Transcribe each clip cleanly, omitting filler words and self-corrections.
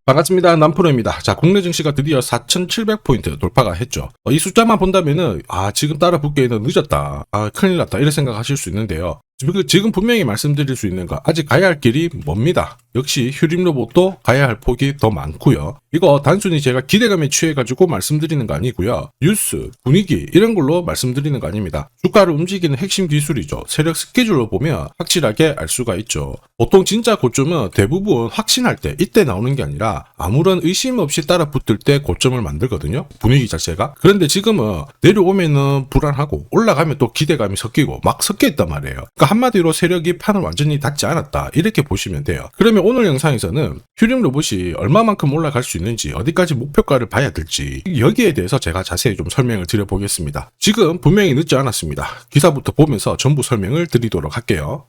반갑습니다. 남프로입니다. 자, 국내 증시가 드디어 4,700포인트 돌파가 했죠. 이 숫자만 본다면은, 지금 따라 붙기에는 늦었다. 큰일 났다. 이런 생각 하실 수 있는데요. 지금 분명히 말씀드릴 수 있는 거, 아직 가야 할 길이 멉니다. 역시 휴림로봇도 가야 할 폭이 더 많고요. 이거 단순히 제가 기대감에 취해가지고 말씀드리는 거 아니고요. 뉴스, 분위기 이런 걸로 말씀드리는 거 아닙니다. 주가를 움직이는 핵심 기술이죠. 세력 스케줄로 보면 확실하게 알 수가 있죠. 보통 진짜 고점은 대부분 확신할 때 이때 나오는 게 아니라 아무런 의심 없이 따라 붙을 때 고점을 만들거든요. 분위기 자체가. 그런데 지금은 내려오면은 불안하고 올라가면 또 기대감이 섞이고 막 섞여 있단 말이에요. 그러니까 한마디로 세력이 판을 완전히 닫지 않았다. 이렇게 보시면 돼요. 그러면 오늘 영상에서는 휴림 로봇이 얼마만큼 올라갈 수 있는지, 어디까지 목표가를 봐야 될지, 여기에 대해서 제가 자세히 좀 설명을 드려보겠습니다. 지금 분명히 늦지 않았습니다. 기사부터 보면서 전부 설명을 드리도록 할게요.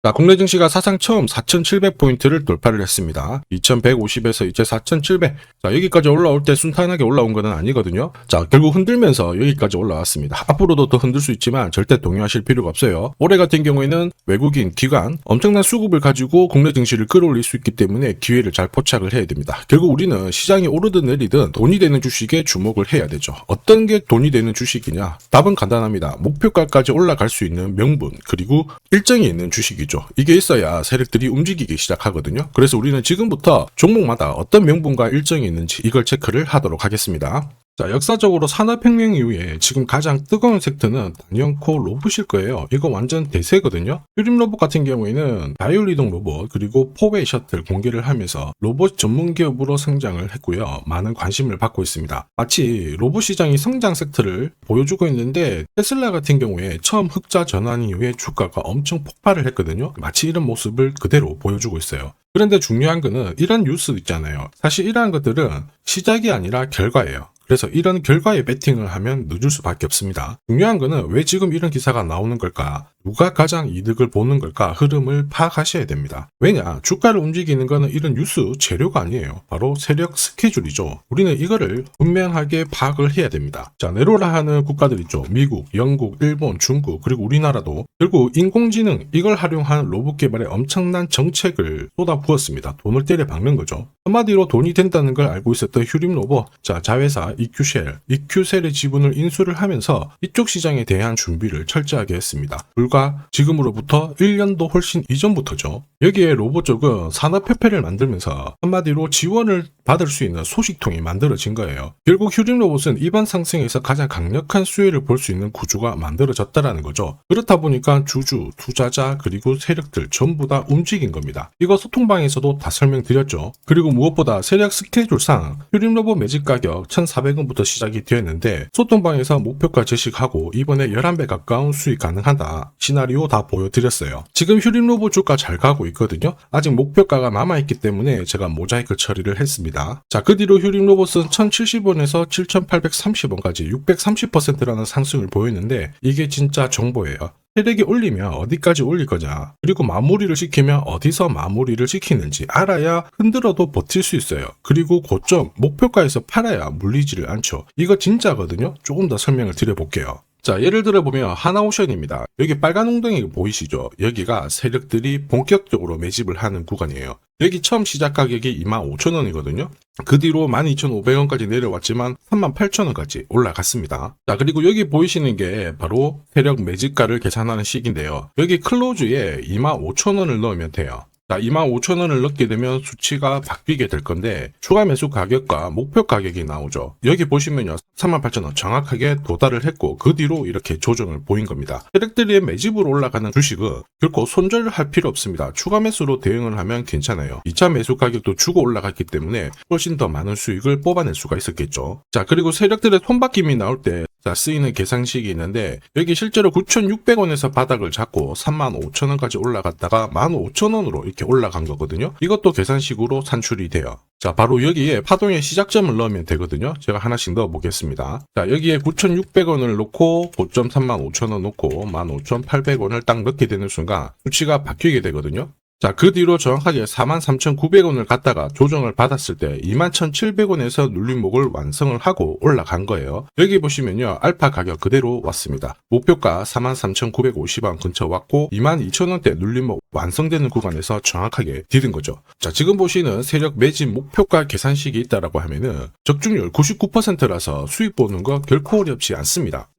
자, 국내 증시가 사상 처음 4,700포인트를 돌파를 했습니다. 2,150에서 이제 4,700. 자, 여기까지 올라올 때 순탄하게 올라온 건 아니거든요. 자, 결국 흔들면서 여기까지 올라왔습니다. 앞으로도 더 흔들 수 있지만 절대 동요하실 필요가 없어요. 올해 같은 경우에는 외국인, 기관, 엄청난 수급을 가지고 국내 증시를 끌어올릴 수 있기 때문에 기회를 잘 포착을 해야 됩니다. 결국 우리는 시장이 오르든 내리든 돈이 되는 주식에 주목을 해야 되죠. 어떤 게 돈이 되는 주식이냐? 답은 간단합니다. 목표가까지 올라갈 수 있는 명분, 그리고 일정이 있는 주식이죠. 이게 있어야 세력들이 움직이기 시작하거든요. 그래서 우리는 지금부터 종목마다 어떤 명분과 일정이 있는지 이걸 체크를 하도록 하겠습니다. 자, 역사적으로 산업혁명 이후에 지금 가장 뜨거운 섹터는 단연코 로봇일 거예요. 이거 완전 대세거든요. 휴림 로봇 같은 경우에는 자율이동 로봇 그리고 포웨이 셔틀 공개를 하면서 로봇 전문 기업으로 성장을 했고요. 많은 관심을 받고 있습니다. 마치 로봇 시장이 성장 섹터를 보여주고 있는데 테슬라 같은 경우에 처음 흑자 전환 이후에 주가가 엄청 폭발을 했거든요. 마치 이런 모습을 그대로 보여주고 있어요. 그런데 중요한 거는 이런 뉴스 있잖아요. 사실 이러한 것들은 시작이 아니라 결과예요. 그래서 이런 결과에 베팅을 하면 늦을 수밖에 없습니다. 중요한 거는 왜 지금 이런 기사가 나오는 걸까? 누가 가장 이득을 보는 걸까? 흐름을 파악하셔야 됩니다. 왜냐? 주가를 움직이는 거는 이런 뉴스 재료가 아니에요. 바로 세력 스케줄이죠. 우리는 이거를 분명하게 파악을 해야 됩니다. 자, 내로라 하는 국가들 있죠. 미국, 영국, 일본, 중국, 그리고 우리나라도 결국 인공지능 이걸 활용한 로봇 개발에 엄청난 정책을 쏟아부었습니다. 돈을 때려 박는 거죠. 한마디로 돈이 된다는 걸 알고 있었던 휴림 로봇, 자, 자회사 이큐셀의 지분을 인수를 하면서 이쪽 시장에 대한 준비를 철저하게 했습니다. 불과 지금으로부터 1년도 훨씬 이전부터죠. 여기에 로봇 쪽은 산업협회를 만들면서 한마디로 지원을 받을 수 있는 소식통이 만들어진 거예요. 결국 휴림 로봇은 이번 상승에서 가장 강력한 수혜를 볼 수 있는 구조가 만들어졌다라는 거죠. 그렇다 보니까 주주, 투자자, 그리고 세력들 전부 다 움직인 겁니다. 이거 소통방에서도 다 설명드렸죠. 그리고 무엇보다 세력 스케줄상 휴림 로봇 매집 가격 1,400원부터 시작이 되었는데 소통방에서 목표가 제시하고 이번에 11배 가까운 수익 가능하다. 시나리오 다 보여드렸어요. 지금 휴림 로봇 주가 잘 가고 있거든요. 아직 목표가가 남아있기 때문에 제가 모자이크 처리를 했습니다. 자, 그 뒤로 휴림 로봇은 1,070원에서 7,830원까지 630%라는 상승을 보였는데 이게 진짜 정보예요. 세력이 올리면 어디까지 올릴 거냐, 그리고 마무리를 시키면 어디서 마무리를 시키는지 알아야 흔들어도 버틸 수 있어요. 그리고 고점, 목표가에서 팔아야 물리지를 않죠. 이거 진짜거든요. 조금 더 설명을 드려볼게요. 자, 예를 들어 보면 하나오션입니다. 여기 빨간 웅덩이 보이시죠? 여기가 세력들이 본격적으로 매집을 하는 구간이에요. 여기 처음 시작 가격이 25,000원이거든요. 그 뒤로 12,500원까지 내려왔지만 38,000원까지 올라갔습니다. 자, 그리고 여기 보이시는 게 바로 세력 매집가를 계산하는 식인데요. 여기 클로즈에 25,000원을 넣으면 돼요. 자, 25,000원을 넣게 되면 수치가 바뀌게 될 건데 추가 매수 가격과 목표 가격이 나오죠. 여기 보시면요, 38,000원 정확하게 도달을 했고 그 뒤로 이렇게 조정을 보인 겁니다. 세력들이 매집으로 올라가는 주식은 결코 손절할 필요 없습니다. 추가 매수로 대응을 하면 괜찮아요. 2차 매수 가격도 주고 올라갔기 때문에 훨씬 더 많은 수익을 뽑아낼 수가 있었겠죠. 자, 그리고 세력들의 손바뀜이 나올 때 쓰이는 계산식이 있는데 여기 실제로 9,600원에서 바닥을 잡고 35,000원까지 올라갔다가 15,000원으로 이렇게 올라간 거거든요. 이것도 계산식으로 산출이 돼요. 자, 바로 여기에 파동의 시작점을 넣으면 되거든요. 제가 하나씩 넣어 보겠습니다. 자, 여기에 9,600원을 놓고 고점 35,000원 놓고 15,800원을 딱 넣게 되는 순간 수치가 바뀌게 되거든요. 자, 그 뒤로 정확하게 43,900원을 갖다가 조정을 받았을 때 21,700원에서 눌림목을 완성을 하고 올라간 거예요. 여기 보시면요, 알파 가격 그대로 왔습니다. 목표가 43,950원 근처 왔고 22,000원대 눌림목 완성되는 구간에서 정확하게 디딘 거죠. 자, 지금 보시는 세력 매집 목표가 계산식이 있다라고 하면은 적중률 99%라서 수익 보는 거 결코 어렵지 않습니다.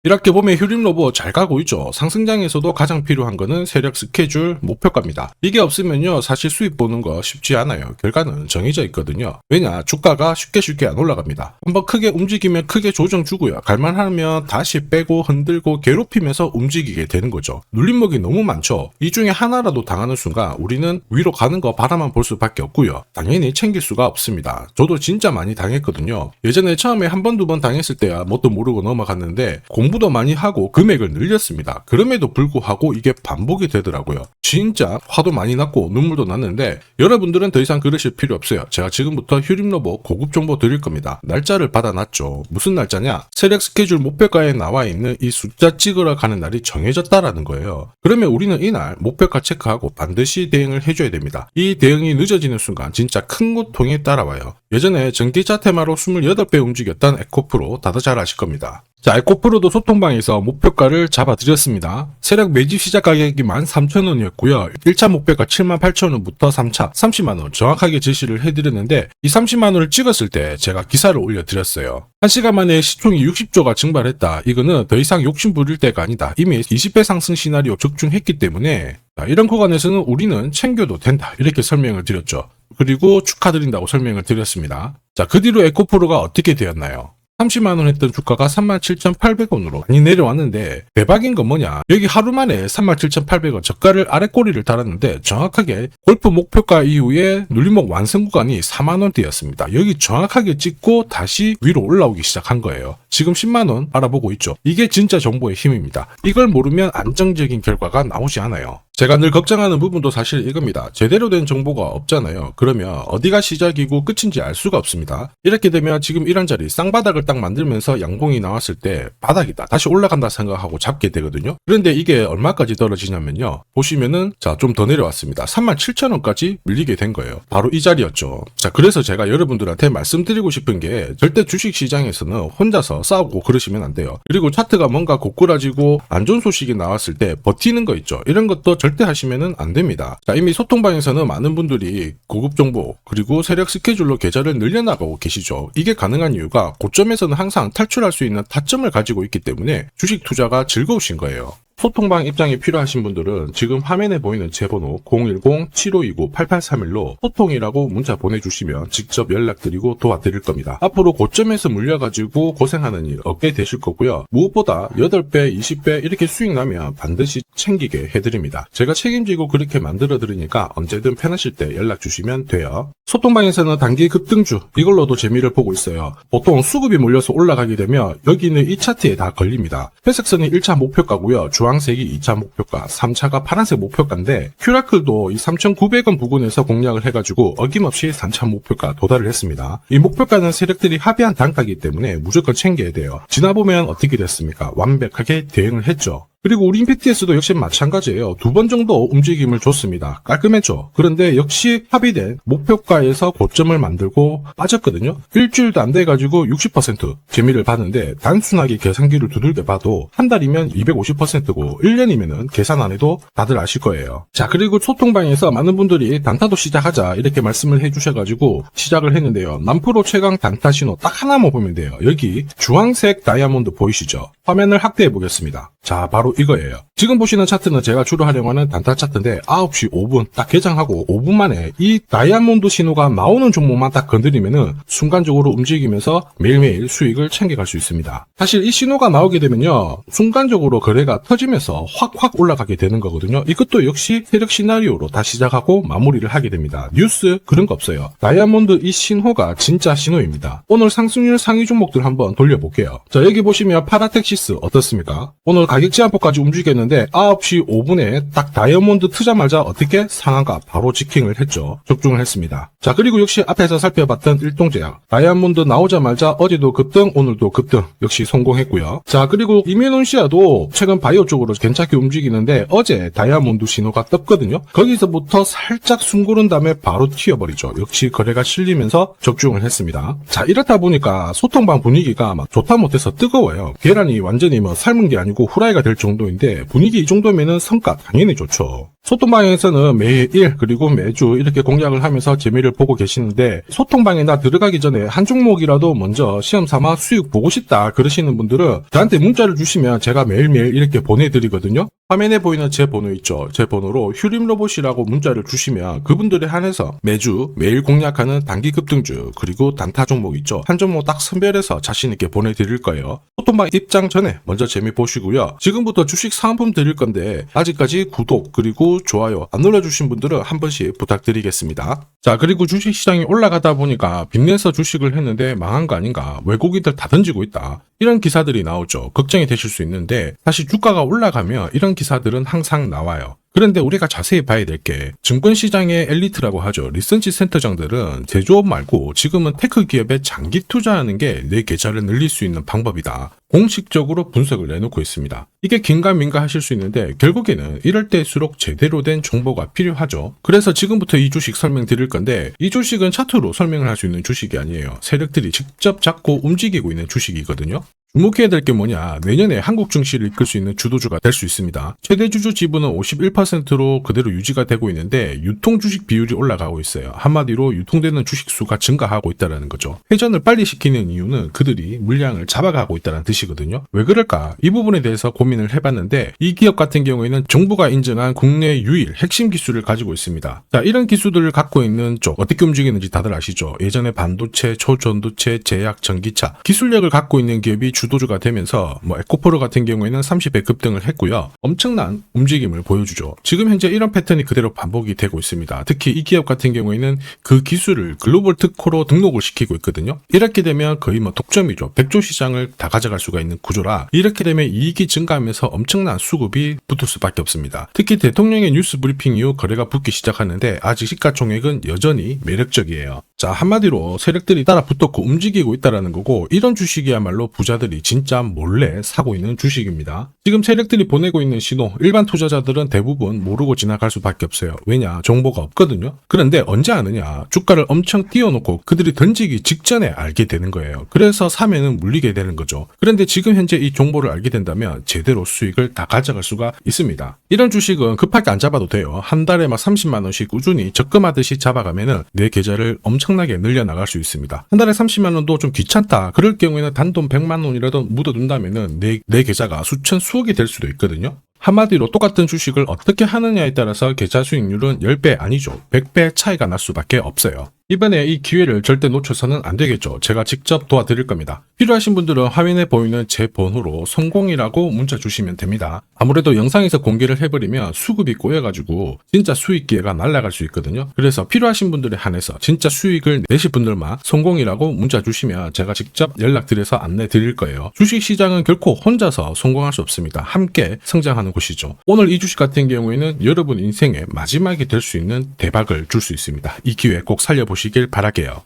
이렇게 보면 휴림로봇 잘 가고 있죠. 상승장에서도 가장 필요한 거는 세력 스케줄 목표가입니다. 이게 없으면요, 사실 수익 보는 거 쉽지 않아요. 결과는 정해져 있거든요. 왜냐, 주가가 쉽게 안 올라갑니다. 한번 크게 움직이면 크게 조정 주고요. 갈만하면 다시 빼고 흔들고 괴롭히면서 움직이게 되는 거죠. 눌림목이 너무 많죠. 이 중에 하나라도 당하는 순간 우리는 위로 가는 거 바라만 볼 수밖에 없고요. 당연히 챙길 수가 없습니다. 저도 진짜 많이 당했거든요. 예전에 처음에 한 번, 두 번 당했을 때야 뭣도 모르고 넘어갔는데 공부도 많이 하고 금액을 늘렸습니다. 그럼에도 불구하고 이게 반복이 되더라고요. 진짜 화도 많이 났고 눈물도 났는데 여러분들은 더 이상 그러실 필요 없어요. 제가 지금부터 휴림로봇 고급 정보 드릴 겁니다. 날짜를 받아놨죠. 무슨 날짜냐? 세력 스케줄 목표가에 나와 있는 이 숫자 찍으러 가는 날이 정해졌다라는 거예요. 그러면 우리는 이날 목표가 체크하고 반드시 대응을 해줘야 됩니다. 이 대응이 늦어지는 순간 진짜 큰 고통이 따라와요. 예전에 정기자 테마로 28배 움직였던 에코프로 다들 잘 아실 겁니다. 자, 에코프로도 소통방에서 목표가를 잡아드렸습니다. 세력 매집 시작 가격이 13,000원이었고요. 1차 목표가 78,000원부터 3차 30만원 정확하게 제시를 해드렸는데 이 30만원을 찍었을 때 제가 기사를 올려드렸어요. 1시간 만에 시총이 60조가 증발했다. 이거는 더 이상 욕심 부릴 때가 아니다. 이미 20배 상승 시나리오 적중했기 때문에 이런 구간에서는 우리는 챙겨도 된다. 이렇게 설명을 드렸죠. 그리고 축하드린다고 설명을 드렸습니다. 자, 그 뒤로 에코프로가 어떻게 되었나요? 30만원 했던 주가가 37,800원으로 많이 내려왔는데 대박인 건 뭐냐, 여기 하루 만에 37,800원 저가를 아래꼬리를 달았는데 정확하게 골프 목표가 이후에 눌림목 완성 구간이 4만원대였습니다. 여기 정확하게 찍고 다시 위로 올라오기 시작한 거예요. 지금 10만원 알아보고 있죠. 이게 진짜 정보의 힘입니다. 이걸 모르면 안정적인 결과가 나오지 않아요. 제가 늘 걱정하는 부분도 사실 이겁니다. 제대로 된 정보가 없잖아요. 그러면 어디가 시작이고 끝인지 알 수가 없습니다. 이렇게 되면 지금 이런 자리 쌍바닥을 딱 만들면서 양봉이 나왔을 때 바닥이다, 다시 올라간다 생각하고 잡게 되거든요. 그런데 이게 얼마까지 떨어지냐면요, 보시면은 자, 좀 더 내려왔습니다. 37,000원까지 밀리게 된 거예요. 바로 이 자리였죠. 자, 그래서 제가 여러분들한테 말씀드리고 싶은 게 절대 주식시장에서는 혼자서 싸우고 그러시면 안 돼요. 그리고 차트가 뭔가 고꾸라지고 안 좋은 소식이 나왔을 때 버티는 거 있죠. 이런 것도 절대 하시면은 안 됩니다. 자, 이미 소통방에서는 많은 분들이 고급 정보 그리고 세력 스케줄로 계좌를 늘려나가고 계시죠. 이게 가능한 이유가 고점에서는 항상 탈출할 수 있는 타점을 가지고 있기 때문에 주식 투자가 즐거우신 거예요. 소통방 입장이 필요하신 분들은 지금 화면에 보이는 제 번호 010-7529-8831로 소통이라고 문자 보내주시면 직접 연락드리고 도와드릴 겁니다. 앞으로 고점에서 물려가지고 고생하는 일 없게 되실 거고요. 무엇보다 8배, 20배 이렇게 수익 나면 반드시 챙기게 해드립니다. 제가 책임지고 그렇게 만들어드리니까 언제든 편하실 때 연락 주시면 돼요. 소통방에서는 단기 급등주 이걸로도 재미를 보고 있어요. 보통 수급이 몰려서 올라가게 되면 여기는 이 차트에 다 걸립니다. 회색선이 1차 목표가고요. 주황색이 2차 목표가, 3차가 파란색 목표가인데 큐라클도 이 3,900원 부근에서 공략을 해가지고 어김없이 3차 목표가 도달을 했습니다. 이 목표가는 세력들이 합의한 단가이기 때문에 무조건 챙겨야 돼요. 지나보면 어떻게 됐습니까? 완벽하게 대응을 했죠. 그리고 우리 임팩트에서도 역시 마찬가지예요. 2번 정도 움직임을 줬습니다. 깔끔했죠. 그런데 역시 합의된 목표가에서 고점을 만들고 빠졌거든요. 일주일도 안 돼가지고 60% 재미를 봤는데 단순하게 계산기를 두들겨 봐도 한 달이면 250%고 1년이면은 계산 안 해도 다들 아실 거예요. 자, 그리고 소통방에서 많은 분들이 단타도 시작하자 이렇게 말씀을 해주셔가지고 시작을 했는데요. 남프로 최강 단타 신호 딱 하나만 보면 돼요. 여기 주황색 다이아몬드 보이시죠? 화면을 확대해 보겠습니다. 자, 바로 이거예요. 지금 보시는 차트는 제가 주로 활용하는 단타 차트인데 9시 5분 딱 개장하고 5분 만에 이 다이아몬드 신호가 나오는 종목만 딱 건드리면은 순간적으로 움직이면서 매일매일 수익을 챙겨갈 수 있습니다. 사실 이 신호가 나오게 되면요, 순간적으로 거래가 터지면서 확 올라가게 되는 거거든요. 이것도 역시 세력 시나리오로 다 시작하고 마무리를 하게 됩니다. 뉴스 그런 거 없어요. 다이아몬드 이 신호가 진짜 신호입니다. 오늘 상승률 상위 종목들 한번 돌려볼게요. 자, 여기 보시면 파라텍시스 어떻습니까? 오늘 가격 제한폭 정도까지 움직였는데 9시 5분에 딱 다이아몬드 트자마자 어떻게 상한가 바로 지킹을 했죠. 적중을 했습니다. 자, 그리고 역시 앞에서 살펴봤던 일동제약 다이아몬드 나오자마자 어제도 급등 오늘도 급등 역시 성공했고요. 자, 그리고 이메논시아도 최근 바이오 쪽으로 괜찮게 움직이는데 어제 다이아몬드 신호가 떴거든요. 거기서부터 살짝 숨 고른 다음에 바로 튀어버리죠. 역시 거래가 실리면서 적중을 했습니다. 자, 이렇다 보니까 소통방 분위기가 막 좋다 못해서 뜨거워요. 계란이 완전히 뭐 삶은 게 아니고 후라이가 될 정도인데 분위기 이 정도면은 성과 당연히 좋죠. 소통방에서는 매일 그리고 매주 이렇게 공략을 하면서 재미를 보고 계시는데 소통방에 나 들어가기 전에 한 종목이라도 먼저 시험 삼아 수익 보고 싶다 그러시는 분들은 저한테 문자를 주시면 제가 매일매일 이렇게 보내드리거든요. 화면에 보이는 제 번호 있죠. 제 번호로 휴림로봇이라고 문자를 주시면 그분들에 한해서 매일 공략하는 단기 급등주 그리고 단타 종목 있죠. 한 종목 딱 선별해서 자신있게 보내드릴 거예요. 소통방 입장 전에 먼저 재미 보시고요. 지금부터 주식 사은품 드릴 건데 아직까지 구독 그리고 좋아요 안 눌러주신 분들은 한 번씩 부탁드리겠습니다. 자, 그리고 주식시장이 올라가다 보니까 빚내서 주식을 했는데 망한 거 아닌가, 외국인들 다 던지고 있다, 이런 기사들이 나오죠. 걱정이 되실 수 있는데 사실 주가가 올라가면 이런 기사들은 항상 나와요. 그런데 우리가 자세히 봐야 될 게 증권시장의 엘리트라고 하죠. 리서치 센터장들은 제조업 말고 지금은 테크 기업에 장기 투자하는 게 내 계좌를 늘릴 수 있는 방법이다. 공식적으로 분석을 내놓고 있습니다. 이게 긴가민가 하실 수 있는데 결국에는 이럴 때일수록 제대로 된 정보가 필요하죠. 그래서 지금부터 이 주식 설명드릴 건데 이 주식은 차트로 설명을 할 수 있는 주식이 아니에요. 세력들이 직접 잡고 움직이고 있는 주식이거든요. 주목해야 될 게 뭐냐, 내년에 한국 증시를 이끌 수 있는 주도주가 될 수 있습니다. 최대 주주 지분은 51%로 그대로 유지가 되고 있는데 유통 주식 비율이 올라가고 있어요. 한마디로 유통되는 주식 수가 증가하고 있다는 거죠. 회전을 빨리 시키는 이유는 그들이 물량을 잡아가고 있다는 뜻이거든요. 왜 그럴까? 이 부분에 대해서 고민을 해봤는데 이 기업 같은 경우에는 정부가 인정한 국내 유일 핵심 기술을 가지고 있습니다. 자, 이런 기술들을 갖고 있는 쪽 어떻게 움직이는지 다들 아시죠? 예전에 반도체, 초전도체, 제약, 전기차 기술력을 갖고 있는 기업이 주도주가 되면서 에코프로 같은 경우에는 30배 급등을 했고요. 엄청난 움직임을 보여주죠. 지금 현재 이런 패턴이 그대로 반복이 되고 있습니다. 특히 이 기업 같은 경우에는 그 기술을 글로벌 특허로 등록을 시키고 있거든요. 이렇게 되면 거의 독점이죠. 100조 시장을 다 가져갈 수가 있는 구조라 이렇게 되면 이익이 증가하면서 엄청난 수급이 붙을 수밖에 없습니다. 특히 대통령의 뉴스 브리핑 이후 거래가 붙기 시작하는데 아직 시가총액은 여전히 매력적이에요. 자, 한마디로 세력들이 따라 붙었고 움직이고 있다는 거고 이런 주식이야말로 부자들이 진짜 몰래 사고 있는 주식입니다. 지금 세력들이 보내고 있는 신호 일반 투자자들은 대부분 모르고 지나갈 수밖에 없어요. 왜냐? 정보가 없거든요. 그런데 언제 아느냐? 주가를 엄청 띄워놓고 그들이 던지기 직전에 알게 되는 거예요. 그래서 사면은 물리게 되는 거죠. 그런데 지금 현재 이 정보를 알게 된다면 제대로 수익을 다 가져갈 수가 있습니다. 이런 주식은 급하게 안 잡아도 돼요. 한 달에 30만 원씩 꾸준히 적금하듯이 잡아가면은 내 계좌를 엄청나게 늘려나갈 수 있습니다. 한 달에 30만 원도 좀 귀찮다. 그럴 경우에는 단돈 100만 원이라도 묻어둔다면은 내 계좌가 수천 수억이 될 수도 있거든요. 한마디로 똑같은 주식을 어떻게 하느냐에 따라서 계좌 수익률은 10배 아니죠. 100배 차이가 날 수밖에 없어요. 이번에 이 기회를 절대 놓쳐서는 안 되겠죠. 제가 직접 도와드릴 겁니다. 필요하신 분들은 화면에 보이는 제 번호로 성공이라고 문자 주시면 됩니다. 아무래도 영상에서 공개를 해버리면 수급이 꼬여가지고 진짜 수익 기회가 날아갈 수 있거든요. 그래서 필요하신 분들에 한해서 진짜 수익을 내실 분들만 성공이라고 문자 주시면 제가 직접 연락드려서 안내 드릴 거예요. 주식시장은 결코 혼자서 성공할 수 없습니다. 함께 성장하는 곳이죠. 오늘 이 주식 같은 경우에는 여러분 인생의 마지막이 될 수 있는 대박을 줄 수 있습니다. 이 기회 꼭 살려보시길 바랄게요.